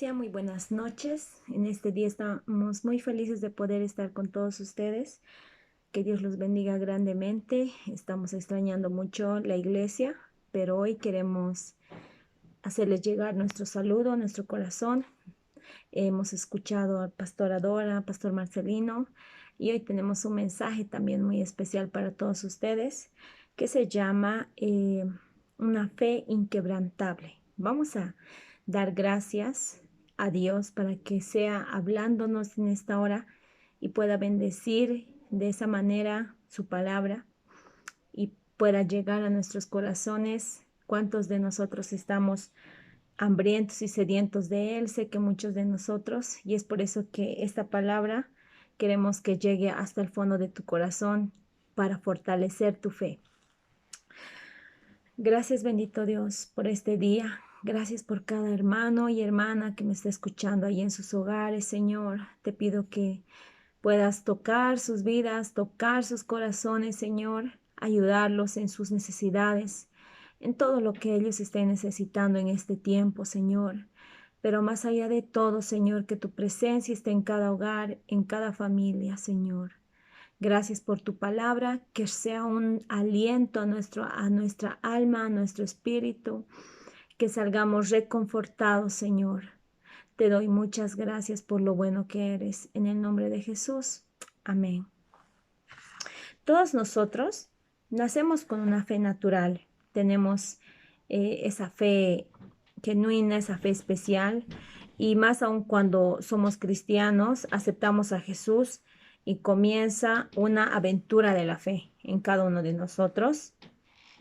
Muy buenas noches. En este día estamos muy felices de poder estar con todos ustedes. Que Dios los bendiga grandemente. Estamos extrañando mucho la iglesia, pero hoy queremos hacerles llegar nuestro saludo, nuestro corazón. Hemos escuchado al pastor Adora, pastor Marcelino, y hoy tenemos un mensaje también muy especial para todos ustedes que se llama una fe inquebrantable. Vamos a dar gracias a Dios para que sea hablándonos en esta hora y pueda bendecir de esa manera su palabra y pueda llegar a nuestros corazones. ¿Cuántos de nosotros estamos hambrientos y sedientos de Él? Sé que muchos de nosotros, y es por eso que esta palabra queremos que llegue hasta el fondo de tu corazón para fortalecer tu fe. Gracias, bendito Dios, por este día. Gracias por cada hermano y hermana que me está escuchando ahí en sus hogares, Señor. Te pido que puedas tocar sus vidas, tocar sus corazones, Señor, ayudarlos en sus necesidades, en todo lo que ellos estén necesitando en este tiempo, Señor. Pero más allá de todo, Señor, que tu presencia esté en cada hogar, en cada familia, Señor. Gracias por tu palabra, que sea un aliento a nuestra alma, a nuestro espíritu, que salgamos reconfortados, Señor. Te doy muchas gracias por lo bueno que eres. En el nombre de Jesús. Amén. Todos nosotros nacemos con una fe natural. Tenemos esa fe genuina, esa fe especial. Y más aún cuando somos cristianos, aceptamos a Jesús y comienza una aventura de la fe en cada uno de nosotros.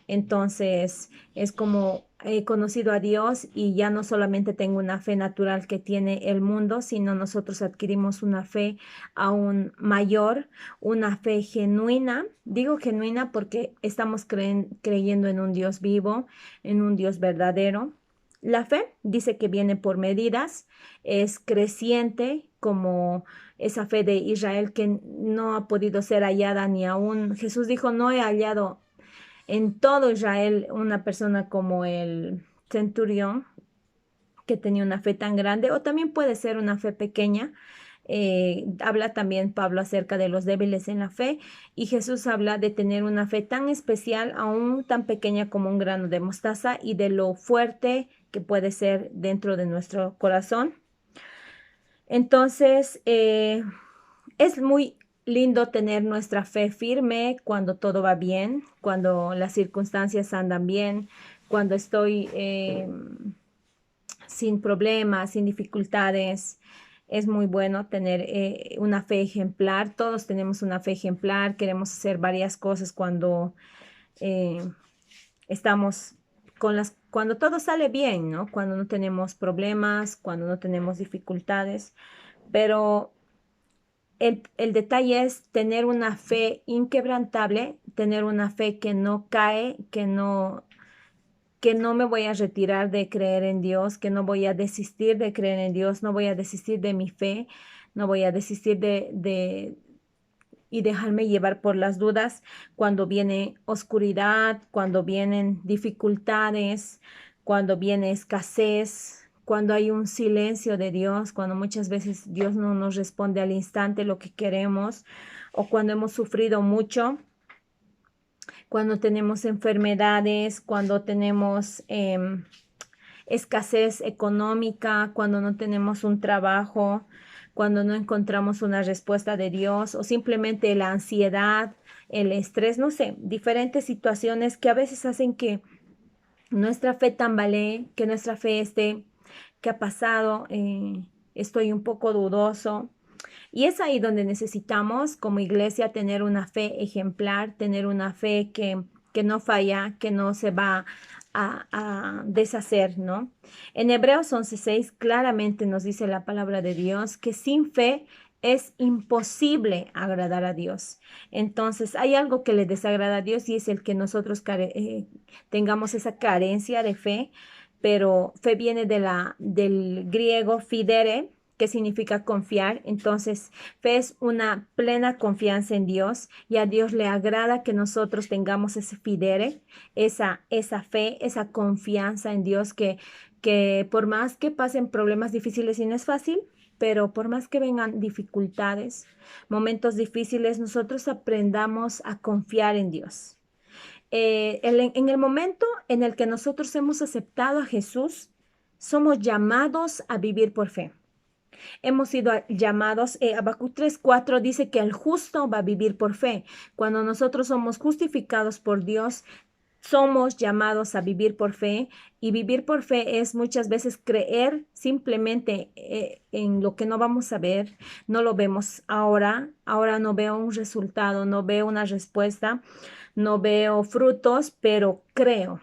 Entonces, es como he conocido a Dios y ya no solamente tengo una fe natural que tiene el mundo, sino nosotros adquirimos una fe aún mayor, una fe genuina. Digo genuina porque estamos creyendo en un Dios vivo, en un Dios verdadero. La fe dice que viene por medidas, es creciente como esa fe de Israel que no ha podido ser hallada ni aún. Jesús dijo, no he hallado en todo Israel una persona como el centurión que tenía una fe tan grande, o también puede ser una fe pequeña. Habla también Pablo acerca de los débiles en la fe, y Jesús habla de tener una fe tan especial, aún tan pequeña como un grano de mostaza, y de lo fuerte que puede ser dentro de nuestro corazón. Entonces, es muy lindo tener nuestra fe firme cuando todo va bien, cuando las circunstancias andan bien, cuando estoy sin problemas, sin dificultades. Es muy bueno tener una fe ejemplar. Todos tenemos una fe ejemplar. Queremos hacer varias cosas cuando eh, estamos cuando todo sale bien, ¿no? Cuando no tenemos problemas, cuando no tenemos dificultades. Pero el detalle es tener una fe inquebrantable, tener una fe que no cae, que no me voy a retirar de creer en Dios, que no voy a desistir de creer en Dios, no voy a desistir de mi fe, no voy a desistir y dejarme llevar por las dudas cuando viene oscuridad, cuando vienen dificultades, cuando viene escasez, cuando hay un silencio de Dios, cuando muchas veces Dios no nos responde al instante lo que queremos, o cuando hemos sufrido mucho, cuando tenemos enfermedades, cuando tenemos escasez económica, cuando no tenemos un trabajo, cuando no encontramos una respuesta de Dios, o simplemente la ansiedad, el estrés, no sé, diferentes situaciones que a veces hacen que nuestra fe tambalee, que nuestra fe esté, ¿qué ha pasado? Estoy un poco dudoso. Y es ahí donde necesitamos como iglesia tener una fe ejemplar, tener una fe que no falla, que no se va a deshacer, ¿no? En Hebreos 11:6 claramente nos dice la palabra de Dios que sin fe es imposible agradar a Dios. Entonces, hay algo que le desagrada a Dios, y es el que nosotros tengamos esa carencia de fe, pero fe viene del griego fidere, que significa confiar. Entonces, fe es una plena confianza en Dios, y a Dios le agrada que nosotros tengamos ese fidere, esa fe, esa confianza en Dios, que por más que pasen problemas difíciles y no es fácil, pero por más que vengan dificultades, momentos difíciles, nosotros aprendamos a confiar en Dios. En el momento en el que nosotros hemos aceptado a Jesús, somos llamados a vivir por fe. Hemos sido llamados, Habacuc 3:4 dice que el justo va a vivir por fe. Cuando nosotros somos justificados por Dios, somos llamados a vivir por fe, y vivir por fe es muchas veces creer simplemente en lo que no vamos a ver, no lo vemos ahora no veo un resultado, no veo una respuesta, no veo frutos, pero creo.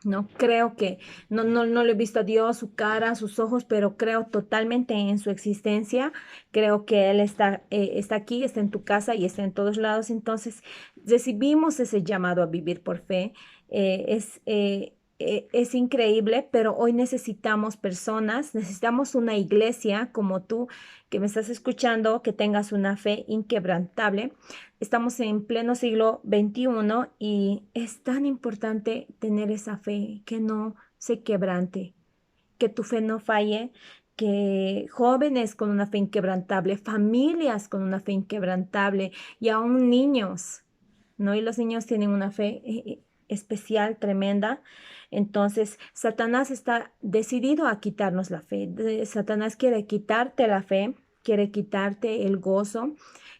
No creo que, no le he visto a Dios, su cara, sus ojos, pero creo totalmente en su existencia. Creo que Él está aquí, está en tu casa y está en todos lados. Entonces, recibimos ese llamado a vivir por fe. Es increíble, pero hoy necesitamos personas, necesitamos una iglesia como tú que me estás escuchando, que tengas una fe inquebrantable. Estamos en pleno siglo XXI y es tan importante tener esa fe que no se quebrante, que tu fe no falle, que jóvenes con una fe inquebrantable, familias con una fe inquebrantable y aún niños, ¿no? Y los niños tienen una fe especial, tremenda. Entonces, Satanás está decidido a quitarnos la fe. Satanás quiere quitarte la fe, quiere quitarte el gozo,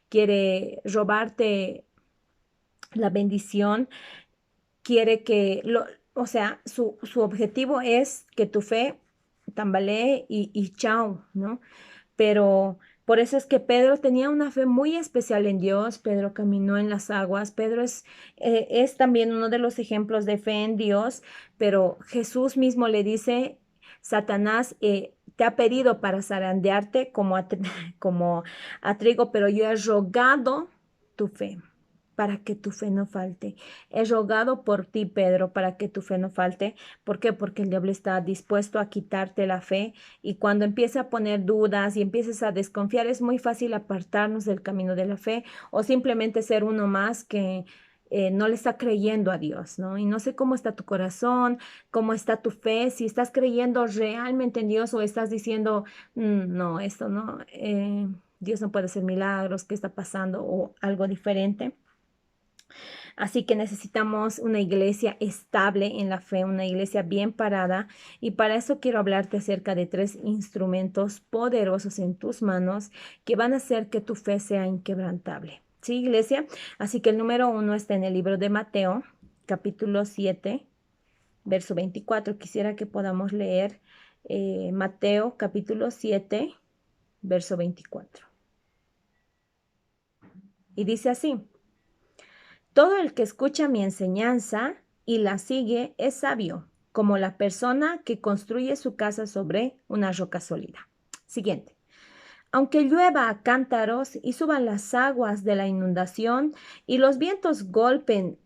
quiere robarte la bendición, quiere o sea, su objetivo es que tu fe tambalee y chao, ¿no? Pero por eso es que Pedro tenía una fe muy especial en Dios. Pedro caminó en las aguas. Pedro es también uno de los ejemplos de fe en Dios, pero Jesús mismo le dice, Satanás te ha pedido para zarandearte como a trigo, pero yo he rogado tu fe para que tu fe no falte. He rogado por ti, Pedro, para que tu fe no falte. ¿Por qué? Porque el diablo está dispuesto a quitarte la fe, y cuando empieza a poner dudas y empieces a desconfiar, es muy fácil apartarnos del camino de la fe, o simplemente ser uno más que no le está creyendo a Dios, ¿no? Y no sé cómo está tu corazón, cómo está tu fe, si estás creyendo realmente en Dios o estás diciendo, no, esto no, Dios no puede hacer milagros, ¿qué está pasando? O algo diferente. Así que necesitamos una iglesia estable en la fe, una iglesia bien parada. Y para eso quiero hablarte acerca de 3 instrumentos poderosos en tus manos que van a hacer que tu fe sea inquebrantable. ¿Sí, iglesia? Así que el número 1 está en el libro de Mateo, capítulo 7, verso 24. Quisiera que podamos leer Mateo, capítulo 7, verso 24. Y dice así: todo el que escucha mi enseñanza y la sigue es sabio, como la persona que construye su casa sobre una roca sólida. Siguiente. Aunque llueva a cántaros y suban las aguas de la inundación y los vientos golpeen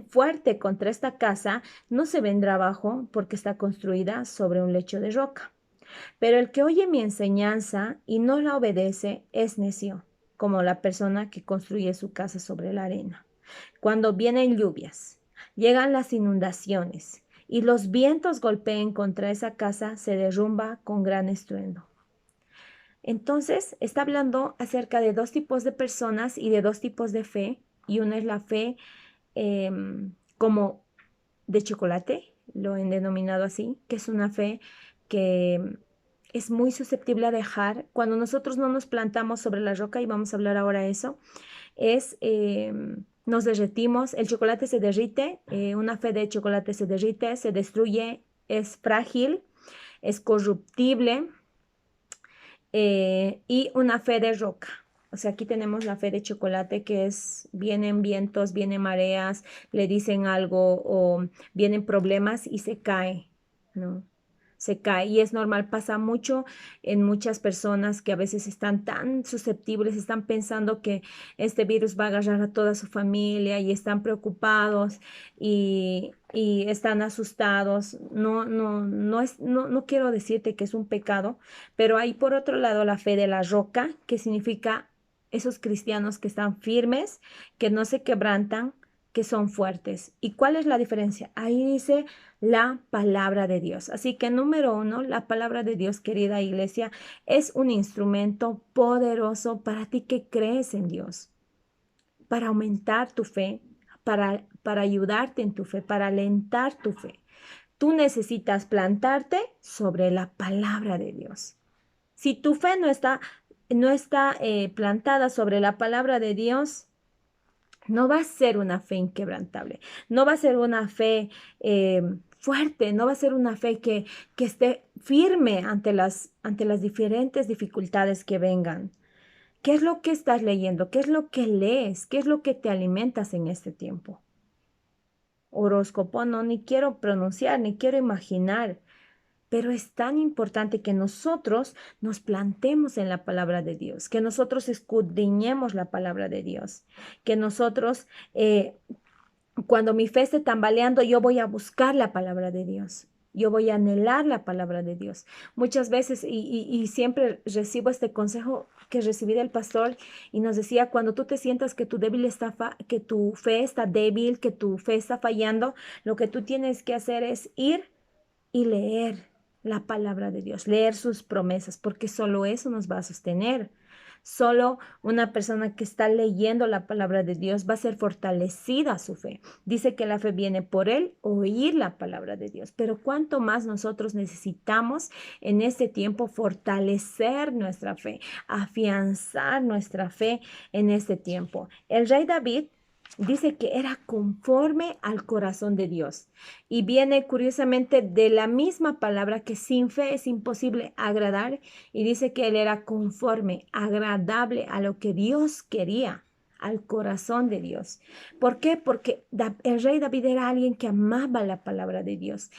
fuerte contra esta casa, no se vendrá abajo porque está construida sobre un lecho de roca. Pero el que oye mi enseñanza y no la obedece es necio, como la persona que construye su casa sobre la arena. Cuando vienen lluvias, llegan las inundaciones y los vientos golpeen contra esa casa, se derrumba con gran estruendo. Entonces, está hablando acerca de 2 tipos de personas y de 2 tipos de fe. Y una es la fe como de chocolate, lo han denominado así, que es una fe que es muy susceptible a dejar. Cuando nosotros no nos plantamos sobre la roca, y vamos a hablar ahora de eso, nos derretimos, el chocolate se derrite, una fe de chocolate se derrite, se destruye, es frágil, es corruptible, y una fe de roca. O sea, aquí tenemos la fe de chocolate, que vienen vientos, vienen mareas, le dicen algo o vienen problemas y se cae, ¿no? Se cae, y es normal, pasa mucho en muchas personas que a veces están tan susceptibles, están pensando que este virus va a agarrar a toda su familia y están preocupados y están asustados. No quiero decirte que es un pecado, pero hay por otro lado la fe de la roca, que significa esos cristianos que están firmes, que no se quebrantan, que son fuertes. ¿Y cuál es la diferencia? Ahí dice la palabra de Dios. Así que número uno, la palabra de Dios, querida iglesia, es un instrumento poderoso para ti que crees en Dios, para aumentar tu fe, para ayudarte en tu fe, para alentar tu fe. Tú necesitas plantarte sobre la palabra de Dios. Si tu fe no está plantada sobre la palabra de Dios, no va a ser una fe inquebrantable, no va a ser una fe fuerte, no va a ser una fe que esté firme ante las diferentes dificultades que vengan. ¿Qué es lo que estás leyendo? ¿Qué es lo que lees? ¿Qué es lo que te alimentas en este tiempo? Horóscopo, no, ni quiero pronunciar, ni quiero imaginar. Pero es tan importante que nosotros nos plantemos en la palabra de Dios, que nosotros escudriñemos la palabra de Dios, que nosotros, cuando mi fe esté tambaleando, yo voy a buscar la palabra de Dios. Yo voy a anhelar la palabra de Dios. Muchas veces, y siempre recibo este consejo que recibí del pastor y nos decía, cuando tú te sientas que que tu fe está débil, que tu fe está fallando, lo que tú tienes que hacer es ir y leer la palabra de Dios, leer sus promesas, porque solo eso nos va a sostener. Solo una persona que está leyendo la palabra de Dios va a ser fortalecida su fe. Dice que la fe viene por el oír la palabra de Dios, pero cuánto más nosotros necesitamos en este tiempo fortalecer nuestra fe, afianzar nuestra fe en este tiempo. El rey David dice que era conforme al corazón de Dios. Y viene curiosamente de la misma palabra que sin fe es imposible agradar. Y dice que él era conforme, agradable a lo que Dios quería, al corazón de Dios. ¿Por qué? Porque el rey David era alguien que amaba la palabra de Dios.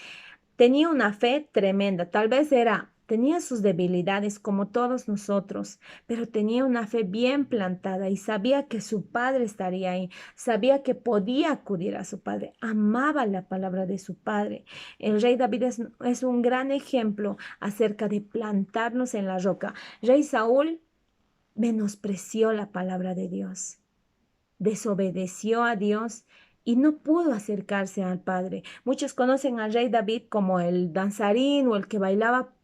Tenía una fe tremenda, tenía sus debilidades como todos nosotros, pero tenía una fe bien plantada y sabía que su padre estaría ahí, sabía que podía acudir a su padre, amaba la palabra de su padre. El rey David es un gran ejemplo acerca de plantarnos en la roca. Rey Saúl menospreció la palabra de Dios, desobedeció a Dios y no pudo acercarse al Padre. Muchos conocen al rey David como el danzarín o el que bailaba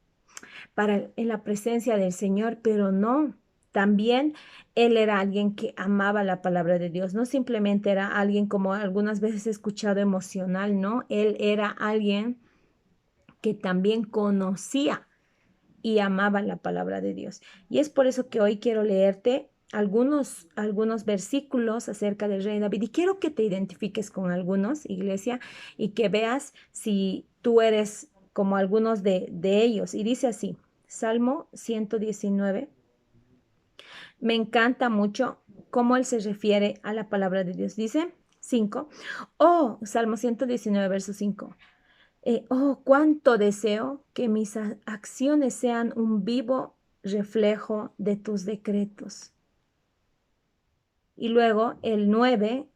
en la presencia del Señor, pero no. También él era alguien que amaba la palabra de Dios, no simplemente era alguien como algunas veces he escuchado emocional, no, él era alguien que también conocía y amaba la palabra de Dios. Y es por eso que hoy quiero leerte algunos versículos acerca del rey David y quiero que te identifiques con algunos, iglesia, y que veas si tú eres como algunos de ellos. Y dice así, Salmo 119. Me encanta mucho cómo él se refiere a la palabra de Dios. Dice 5. Oh, Salmo 119, verso 5. Oh, cuánto deseo que mis acciones sean un vivo reflejo de tus decretos. Y luego el 9,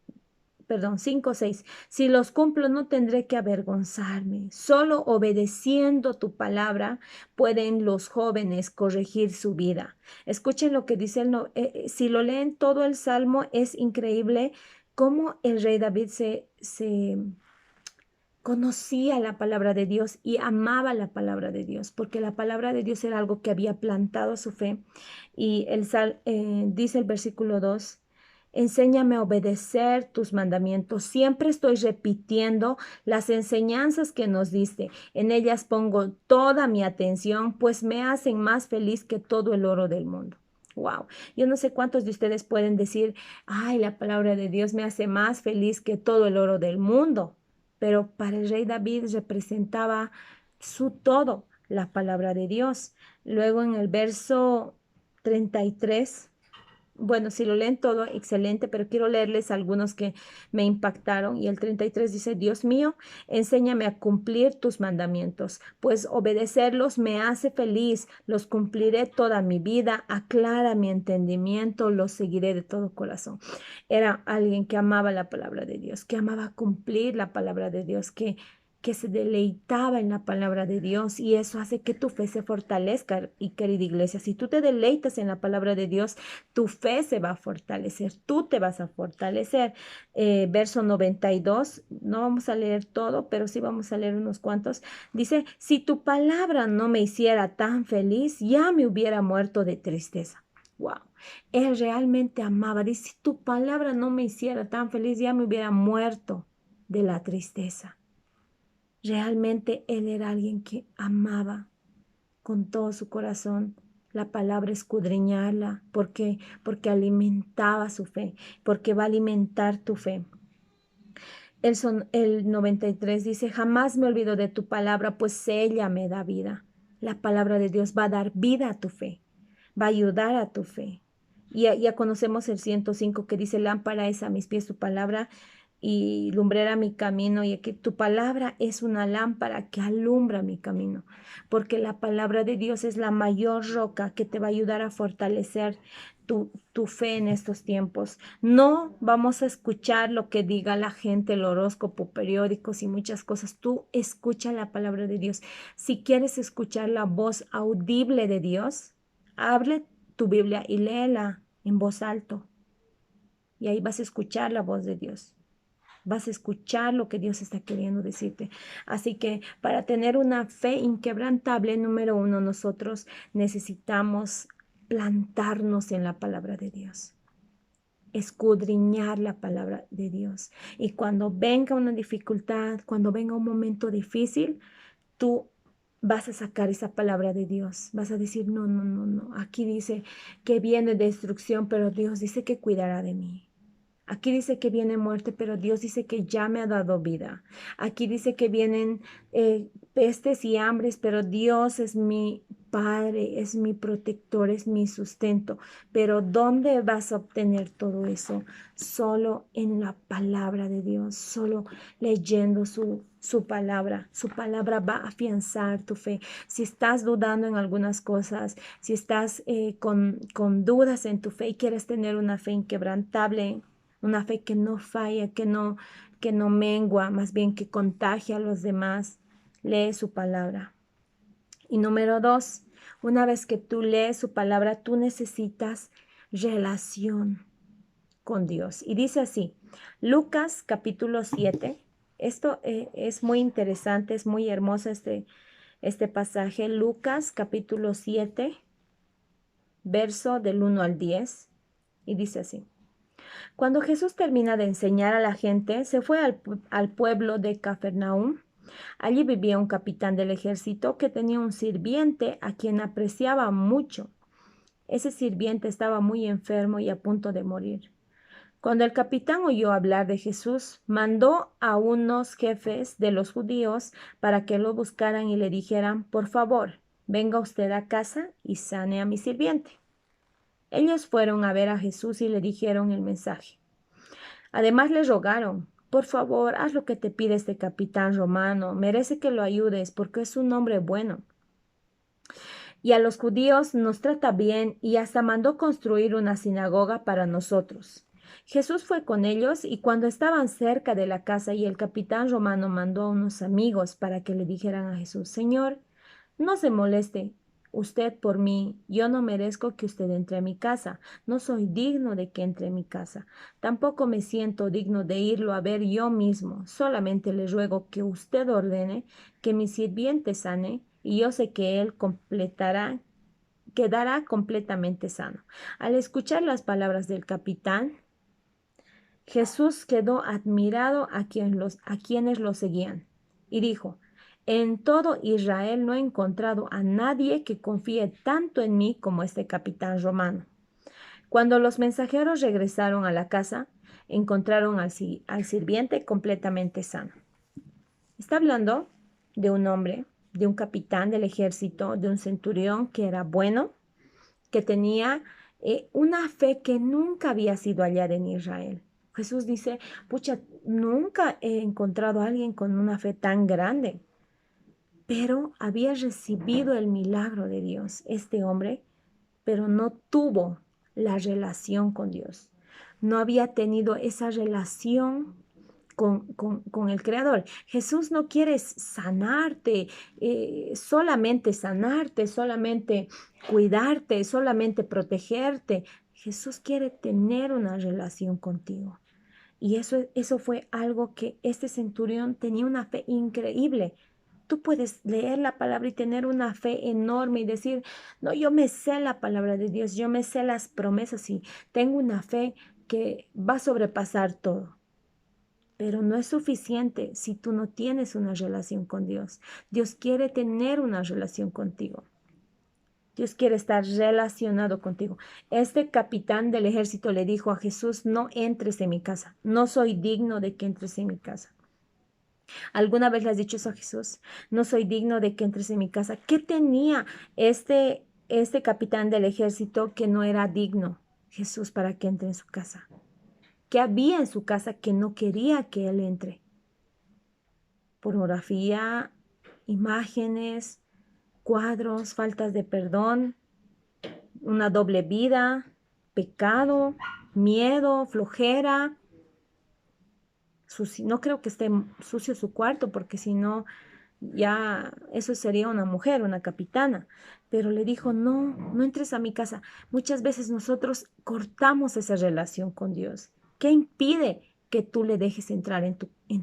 perdón, 5, 6. Si los cumplo no tendré que avergonzarme. Solo obedeciendo tu palabra pueden los jóvenes corregir su vida. Escuchen lo que dice si lo leen todo el Salmo, es increíble cómo el rey David se conocía la palabra de Dios y amaba la palabra de Dios, porque la palabra de Dios era algo que había plantado su fe. Y dice el versículo 2, enséñame a obedecer tus mandamientos. Siempre estoy repitiendo las enseñanzas que nos diste. En ellas pongo toda mi atención, pues me hacen más feliz que todo el oro del mundo. Wow, yo no sé cuántos de ustedes pueden decir, ay, la palabra de Dios me hace más feliz que todo el oro del mundo, pero para el rey David representaba su todo, la palabra de Dios. Luego en el verso 33, bueno, si lo leen todo, excelente, pero quiero leerles algunos que me impactaron. Y el 33 dice, Dios mío, enséñame a cumplir tus mandamientos, pues obedecerlos me hace feliz, los cumpliré toda mi vida, aclara mi entendimiento, los seguiré de todo corazón. Era alguien que amaba la palabra de Dios, que amaba cumplir la palabra de Dios, que se deleitaba en la palabra de Dios y eso hace que tu fe se fortalezca. Y querida iglesia, si tú te deleitas en la palabra de Dios, tu fe se va a fortalecer, tú te vas a fortalecer. Verso 92, no vamos a leer todo, pero sí vamos a leer unos cuantos. Dice, si tu palabra no me hiciera tan feliz, ya me hubiera muerto de tristeza. Wow, él realmente amaba. Dice, si tu palabra no me hiciera tan feliz, ya me hubiera muerto de la tristeza. Realmente él era alguien que amaba con todo su corazón la palabra, escudriñarla, porque alimentaba su fe, porque va a alimentar tu fe. El 93 dice, jamás me olvido de tu palabra, pues ella me da vida. La palabra de Dios va a dar vida a tu fe, va a ayudar a tu fe. Ya conocemos el 105 que dice, lámpara es a mis pies tu palabra y lumbrera mi camino, y que tu palabra es una lámpara que alumbra mi camino, porque la palabra de Dios es la mayor roca que te va a ayudar a fortalecer tu fe en estos tiempos. No vamos a escuchar lo que diga la gente, el horóscopo, periódicos y muchas cosas. Tú escucha la palabra de Dios. Si quieres escuchar la voz audible de Dios, abre tu Biblia y léela en voz alto. Y ahí vas a escuchar la voz de Dios. Vas a escuchar lo que Dios está queriendo decirte. Así que para tener una fe inquebrantable, número uno, nosotros necesitamos plantarnos en la palabra de Dios, escudriñar la palabra de Dios. Y cuando venga una dificultad, cuando venga un momento difícil, tú vas a sacar esa palabra de Dios. Vas a decir, no, no, no, no. Aquí dice que viene destrucción, pero Dios dice que cuidará de mí. Aquí dice que viene muerte, pero Dios dice que ya me ha dado vida. Aquí dice que vienen pestes y hambres, pero Dios es mi Padre, es mi protector, es mi sustento. Pero ¿dónde vas a obtener todo eso? Solo en la palabra de Dios, solo leyendo su palabra. Su palabra va a afianzar tu fe. Si estás dudando en algunas cosas, si estás con dudas en tu fe y quieres tener una fe inquebrantable, una fe que no falla, que no mengua, más bien que contagia a los demás, lee su palabra. Y número dos, una vez que tú lees su palabra, tú necesitas relación con Dios. Y dice así, Lucas capítulo 7, esto es muy interesante, es muy hermoso este pasaje, Lucas capítulo 7, verso del 1 al 10, y dice así. Cuando Jesús termina de enseñar a la gente, se fue al pueblo de Cafarnaúm. Allí vivía un capitán del ejército que tenía un sirviente a quien apreciaba mucho. Ese sirviente estaba muy enfermo y a punto de morir. Cuando el capitán oyó hablar de Jesús, mandó a unos jefes de los judíos para que lo buscaran y le dijeran, por favor, venga usted a casa y sane a mi sirviente. Ellos fueron a ver a Jesús y le dijeron el mensaje. Además le rogaron, por favor, haz lo que te pide este capitán romano, merece que lo ayudes porque es un hombre bueno. Y a los judíos nos trata bien y hasta mandó construir una sinagoga para nosotros. Jesús fue con ellos y cuando estaban cerca de la casa y el capitán romano mandó a unos amigos para que le dijeran a Jesús, Señor, no se moleste usted por mí, yo no merezco que usted entre a mi casa, no soy digno de que entre a mi casa, tampoco me siento digno de irlo a ver yo mismo, solamente le ruego que usted ordene que mi sirviente sane y yo sé que él quedará completamente sano. Al escuchar las palabras del capitán, Jesús quedó admirado a quienes lo seguían y dijo, en todo Israel no he encontrado a nadie que confíe tanto en mí como este capitán romano. Cuando los mensajeros regresaron a la casa, encontraron al sirviente completamente sano. Está hablando de un hombre, de un capitán del ejército, de un centurión que era bueno, que tenía una fe que nunca había sido hallada en Israel. Jesús dice, pucha, nunca he encontrado a alguien con una fe tan grande, pero había recibido el milagro de Dios, este hombre, pero no tuvo la relación con Dios. No había tenido esa relación con el Creador. Jesús no quiere sanarte, solamente sanarte, solamente cuidarte, solamente protegerte. Jesús quiere tener una relación contigo. Y eso fue algo que este centurión tenía una fe increíble. Tú puedes leer la palabra y tener una fe enorme y decir, no, yo me sé la palabra de Dios, yo me sé las promesas y tengo una fe que va a sobrepasar todo. Pero no es suficiente si tú no tienes una relación con Dios. Dios quiere tener una relación contigo. Dios quiere estar relacionado contigo. Este capitán del ejército le dijo a Jesús, no entres en mi casa. No soy digno de que entres en mi casa. ¿Alguna vez le has dicho eso a Jesús? No soy digno de que entres en mi casa. ¿Qué tenía este capitán del ejército que no era digno, Jesús, para que entre en su casa? ¿Qué había en su casa que no quería que él entre? Pornografía, imágenes, cuadros, faltas de perdón, una doble vida, pecado, miedo, flojera. No creo que esté sucio su cuarto, porque si no, ya eso sería una mujer, una capitana. Pero le dijo, no, no entres a mi casa. Muchas veces nosotros cortamos esa relación con Dios. ¿Qué impide que tú le dejes entrar en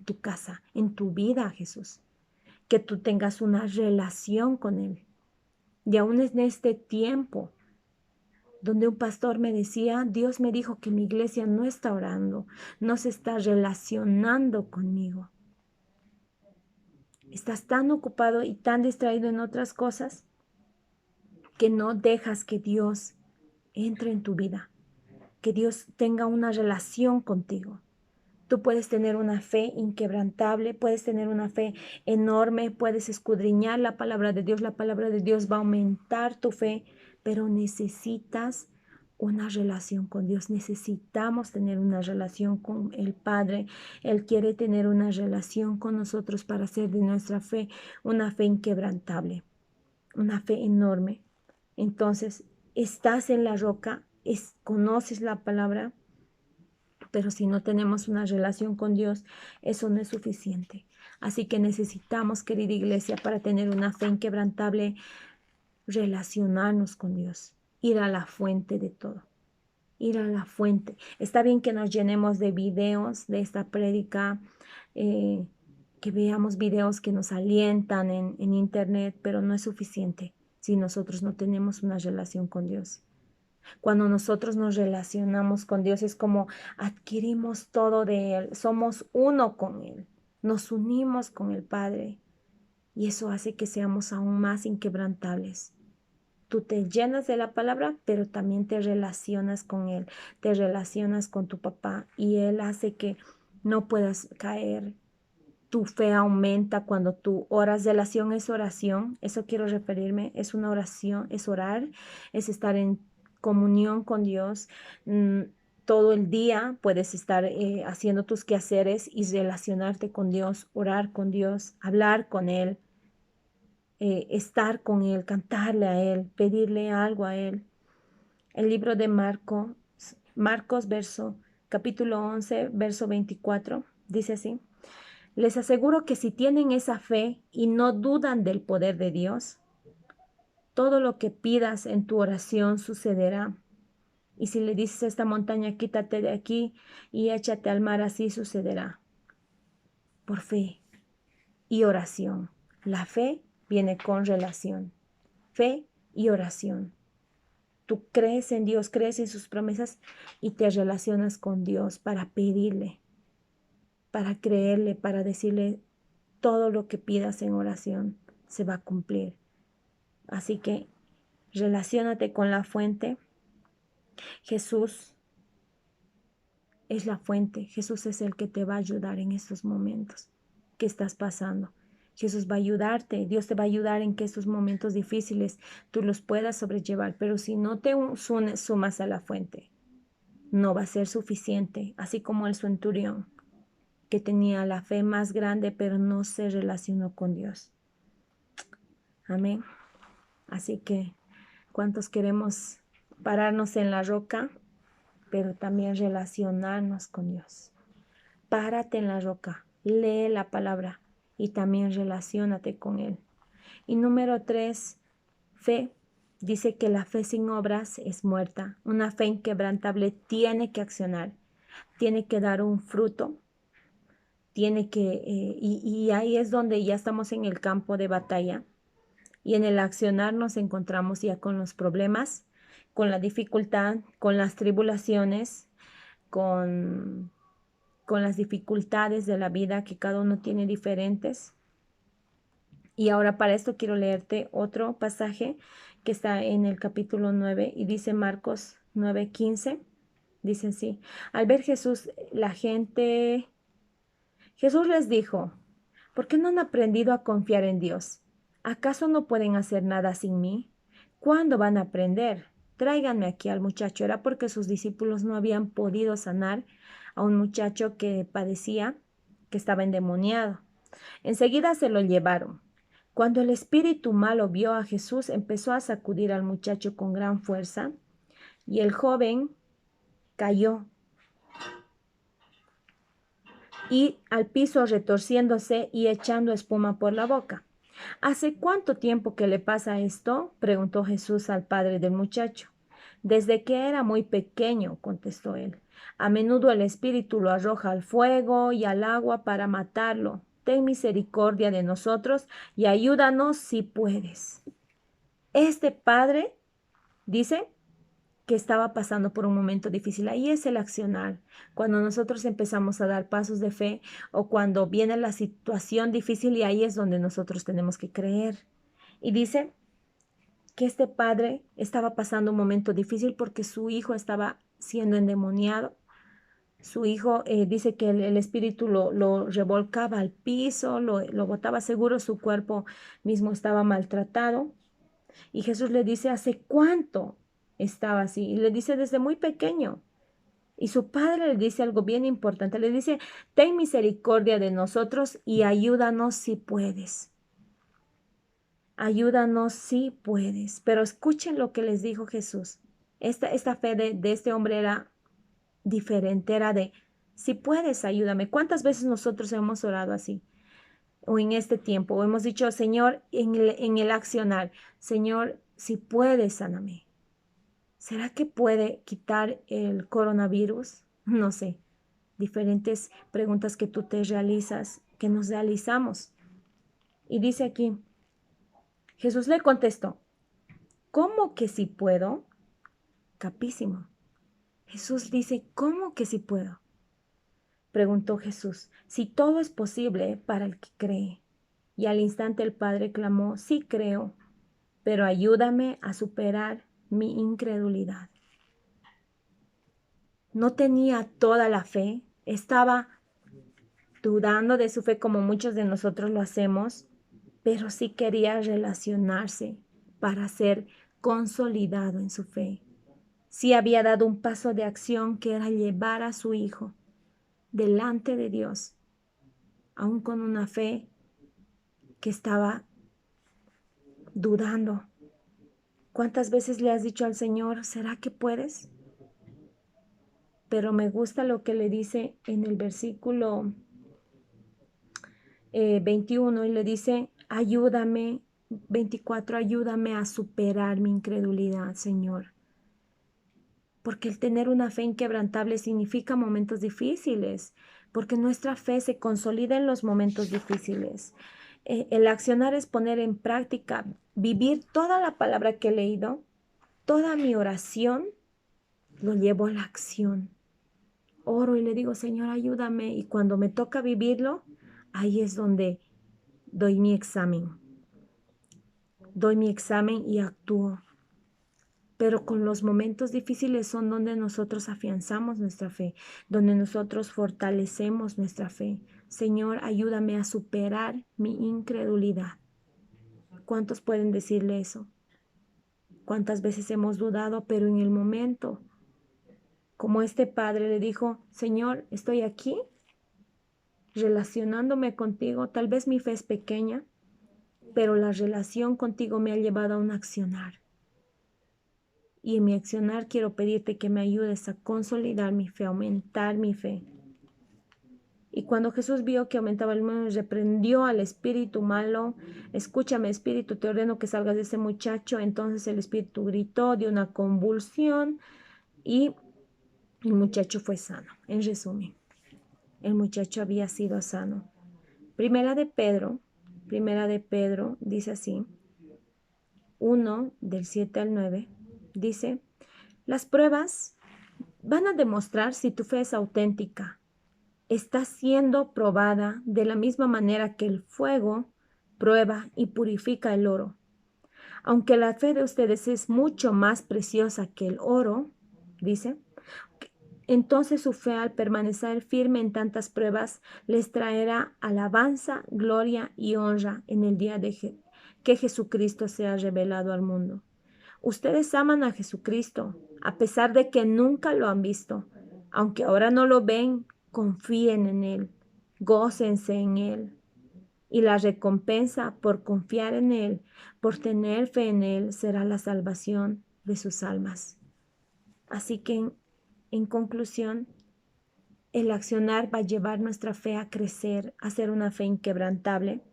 tu casa, en tu vida, Jesús? Que tú tengas una relación con Él. Y aún en este tiempo donde un pastor me decía, Dios me dijo que mi iglesia no está orando, no se está relacionando conmigo. Estás tan ocupado y tan distraído en otras cosas que no dejas que Dios entre en tu vida, que Dios tenga una relación contigo. Tú puedes tener una fe inquebrantable, puedes tener una fe enorme, puedes escudriñar la palabra de Dios va a aumentar tu fe, pero necesitas una relación con Dios, necesitamos tener una relación con el Padre. Él quiere tener una relación con nosotros para hacer de nuestra fe una fe inquebrantable, una fe enorme. Entonces, estás en la roca, conoces la palabra, pero si no tenemos una relación con Dios, eso no es suficiente. Así que necesitamos, querida iglesia, para tener una fe inquebrantable, relacionarnos con Dios, ir a la fuente de todo, ir a la fuente. Está bien que nos llenemos de videos de esta prédica, que veamos videos que nos alientan en internet, pero no es suficiente si nosotros no tenemos una relación con Dios. Cuando nosotros nos relacionamos con Dios es como adquirimos todo de Él, somos uno con Él, nos unimos con el Padre y eso hace que seamos aún más inquebrantables. Tú te llenas de la palabra, pero también te relacionas con Él, te relacionas con tu papá y Él hace que no puedas caer. Tu fe aumenta cuando tú oras. Relación es oración, eso quiero referirme, es una oración, es orar, es estar en comunión con Dios. Todo el día puedes estar haciendo tus quehaceres y relacionarte con Dios, orar con Dios, hablar con Él, estar con Él, cantarle a Él, pedirle algo a Él. El libro de Marcos, capítulo 11, verso 24, dice así. Les aseguro que si tienen esa fe y no dudan del poder de Dios, todo lo que pidas en tu oración sucederá. Y si le dices a esta montaña, quítate de aquí y échate al mar, así sucederá. Por fe y oración. La fe viene con relación. Fe y oración. Tú crees en Dios, crees en sus promesas y te relacionas con Dios para pedirle, para creerle, para decirle todo lo que pidas en oración se va a cumplir. Así que relaciónate con la fuente. Jesús es la fuente. Jesús es el que te va a ayudar en estos momentos que estás pasando. Jesús va a ayudarte. Dios te va a ayudar en que estos momentos difíciles tú los puedas sobrellevar. Pero si no te sumas a la fuente, no va a ser suficiente. Así como el centurión, que tenía la fe más grande, pero no se relacionó con Dios. Amén. Así que, ¿cuántos queremos pararnos en la roca, pero también relacionarnos con Dios? párate en la roca, lee la palabra y también relaciónate con Él. Y número 3, fe. Dice que la fe sin obras es muerta. Una fe inquebrantable tiene que accionar, tiene que dar un fruto, tiene que, y ahí es donde ya estamos en el campo de batalla. Y en el accionar nos encontramos ya con los problemas, con la dificultad, con las tribulaciones, con, con las dificultades de la vida que cada uno tiene diferentes. Y ahora para esto quiero leerte otro pasaje que está en el capítulo 9 y dice Marcos 9:15. Dice así: al ver Jesús, Jesús les dijo: ¿por qué no han aprendido a confiar en Dios? ¿Acaso no pueden hacer nada sin mí? ¿Cuándo van a aprender? Tráiganme aquí al muchacho. Era porque sus discípulos no habían podido sanar a un muchacho que padecía, que estaba endemoniado. Enseguida se lo llevaron. Cuando el espíritu malo vio a Jesús, empezó a sacudir al muchacho con gran fuerza y el joven cayó y al piso retorciéndose y echando espuma por la boca. ¿Hace cuánto tiempo que le pasa esto?, preguntó Jesús al padre del muchacho. Desde que era muy pequeño, contestó él. A menudo el espíritu lo arroja al fuego y al agua para matarlo. Ten misericordia de nosotros y ayúdanos si puedes. Este padre dice que estaba pasando por un momento difícil. Ahí es el accionar. Cuando nosotros empezamos a dar pasos de fe o cuando viene la situación difícil, y ahí es donde nosotros tenemos que creer. Y dice que este padre estaba pasando un momento difícil porque su hijo estaba siendo endemoniado. Su hijo dice que el espíritu lo revolcaba al piso, lo botaba, seguro su cuerpo mismo estaba maltratado. Y Jesús le dice: ¿hace cuánto estaba así? Y le dice: desde muy pequeño. Y su padre le dice algo bien importante. Le dice: ten misericordia de nosotros y ayúdanos si puedes. Ayúdanos si puedes. Pero escuchen lo que les dijo Jesús. Esta fe de este hombre era diferente. Era de: si puedes, ayúdame. ¿Cuántas veces nosotros hemos orado así? O en este tiempo, o hemos dicho: Señor, en el accionar, Señor, si puedes, sáname. ¿Será que puede quitar el coronavirus? No sé. Diferentes preguntas que tú te realizas, que nos realizamos. Y dice aquí, Jesús le contestó: ¿cómo que si puedo? Capísimo. Jesús dice: ¿cómo que si puedo? Preguntó Jesús: si todo es posible para el que cree. Y al instante el padre clamó: sí creo, pero ayúdame a superar mi incredulidad. No tenía toda la fe, estaba dudando de su fe como muchos de nosotros lo hacemos, pero sí quería relacionarse para ser consolidado en su fe. Sí había dado un paso de acción que era llevar a su hijo delante de Dios, aún con una fe que estaba dudando. ¿Cuántas veces le has dicho al Señor: ¿será que puedes? Pero me gusta lo que le dice en el versículo 21 y le dice: ayúdame, 24, ayúdame a superar mi incredulidad, Señor. Porque el tener una fe inquebrantable significa momentos difíciles, porque nuestra fe se consolida en los momentos difíciles. El accionar es poner en práctica, vivir toda la palabra que he leído, toda mi oración, lo llevo a la acción. Oro y le digo: Señor, ayúdame. Y cuando me toca vivirlo, ahí es donde doy mi examen. Doy mi examen y actúo. Pero con los momentos difíciles son donde nosotros afianzamos nuestra fe, donde nosotros fortalecemos nuestra fe. Señor, ayúdame a superar mi incredulidad. ¿Cuántos pueden decirle eso? ¿Cuántas veces hemos dudado, pero en el momento, como este padre le dijo: Señor, estoy aquí relacionándome contigo, tal vez mi fe es pequeña, pero la relación contigo me ha llevado a un accionar. Y en mi accionar quiero pedirte que me ayudes a consolidar mi fe, a aumentar mi fe. Y cuando Jesús vio que aumentaba el número, reprendió al espíritu malo. Escúchame, espíritu, te ordeno que salgas de ese muchacho. Entonces el espíritu gritó, dio una convulsión y el muchacho fue sano. En resumen, el muchacho había sido sano. Primera de Pedro dice así, 1 del 7 al 9, dice, las pruebas van a demostrar si tu fe es auténtica. Está siendo probada de la misma manera que el fuego prueba y purifica el oro. Aunque la fe de ustedes es mucho más preciosa que el oro, dice, entonces su fe al permanecer firme en tantas pruebas les traerá alabanza, gloria y honra en el día que Jesucristo sea revelado al mundo. Ustedes aman a Jesucristo, a pesar de que nunca lo han visto. Aunque ahora no lo ven, confíen en Él, gócense en Él. Y la recompensa por confiar en Él, por tener fe en Él, será la salvación de sus almas. Así que, en conclusión, el accionar va a llevar nuestra fe a crecer, a ser una fe inquebrantable.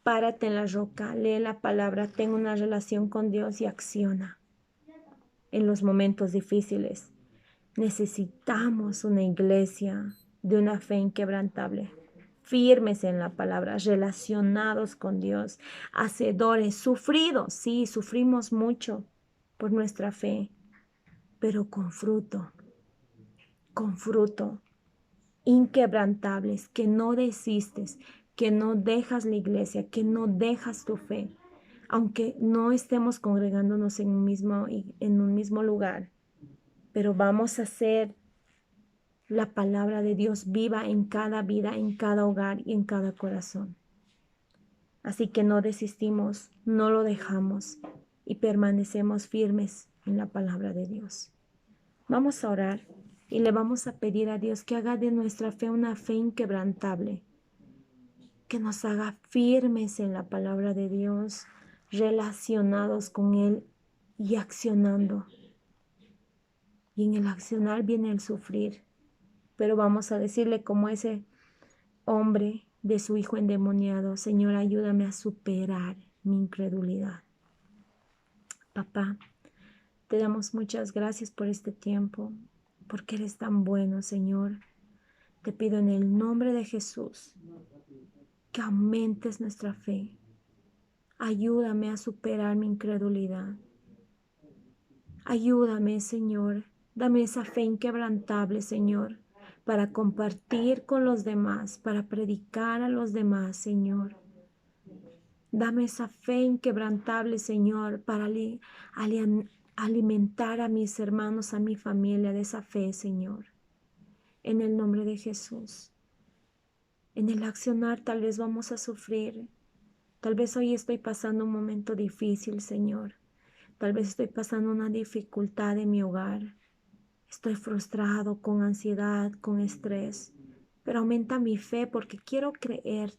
Párate en la roca, lee la palabra, ten una relación con Dios y acciona en los momentos difíciles. Necesitamos una iglesia de una fe inquebrantable, firmes en la palabra, relacionados con Dios, hacedores, sufridos, sí, sufrimos mucho por nuestra fe, pero con fruto, inquebrantables, que no desistes, que no dejas la iglesia, que no dejas tu fe, aunque no estemos congregándonos en un mismo lugar, pero vamos a hacer la palabra de Dios viva en cada vida, en cada hogar y en cada corazón. Así que no desistimos, no lo dejamos y permanecemos firmes en la palabra de Dios. Vamos a orar y le vamos a pedir a Dios que haga de nuestra fe una fe inquebrantable, que nos haga firmes en la palabra de Dios, relacionados con Él y accionando. Y en el accionar viene el sufrir, pero vamos a decirle como ese hombre de su hijo endemoniado, Señor, ayúdame a superar mi incredulidad. Papá, te damos muchas gracias por este tiempo, porque eres tan bueno, Señor. Te pido en el nombre de Jesús que aumentes nuestra fe. Ayúdame a superar mi incredulidad. Ayúdame, Señor. Dame esa fe inquebrantable, Señor, para compartir con los demás, para predicar a los demás, Señor. Dame esa fe inquebrantable, Señor, para alimentar a mis hermanos, a mi familia de esa fe, Señor. En el nombre de Jesús. En el accionar tal vez vamos a sufrir. Tal vez hoy estoy pasando un momento difícil, Señor. Tal vez estoy pasando una dificultad en mi hogar. Estoy frustrado, con ansiedad, con estrés. Pero aumenta mi fe porque quiero creerte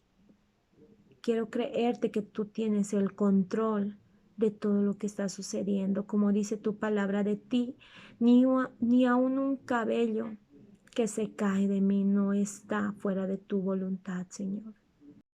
que tú tienes el control de todo lo que está sucediendo. Como dice tu palabra, de ti, ni aun un cabello que se cae de mí no está fuera de tu voluntad, Señor.